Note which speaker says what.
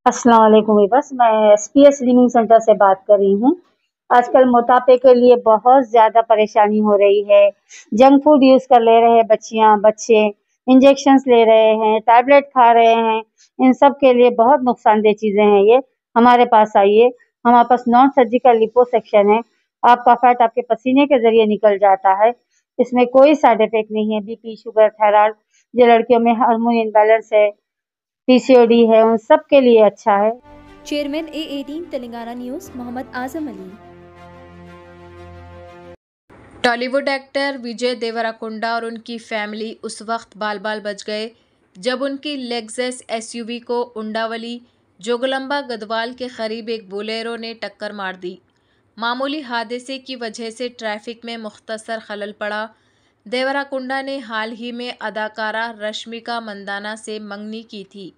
Speaker 1: अस्सलाम वालेकुम वीवर्स, मैं एसपीएस लिविंग सेंटर से बात कर रही हूँ। आजकल मोटापे के लिए बहुत ज़्यादा परेशानी हो रही है। जंक फूड यूज़ कर ले रहे हैं बच्चे, इंजेक्शंस ले रहे हैं, टैबलेट खा रहे हैं। इन सब के लिए बहुत नुकसानदेह चीज़ें हैं ये। हमारे पास आइए, हमारे पास नॉन सर्जिकल लिपोसक्शन है। आपका फैट आपके पसीने के ज़रिए निकल जाता है। इसमें कोई साइड इफ़ेक्ट नहीं है। बीपी, शुगर, थायराइड, जो लड़कियों में हार्मोन इम्बैलेंस है, पीसीओडी है, उन सब के लिए अच्छा है।
Speaker 2: Chairman A18 Telangana news Mohammad Azam Ali.
Speaker 3: Tollywood actor Vijay Deverakonda और उनकी फैमिली उस वक्त बाल बाल बच गए जब उनकी लेक्सस एसयूवी को उंडावली जोगलंबा गदवाल के करीब एक बोलेरो ने टक्कर मार दी। मामूली हादसे की वजह से ट्रैफिक में मुख्तसर खलल पड़ा। देवराकोंडा ने हाल ही में अदाकारा रश्मिका मंदाना से मंगनी की थी।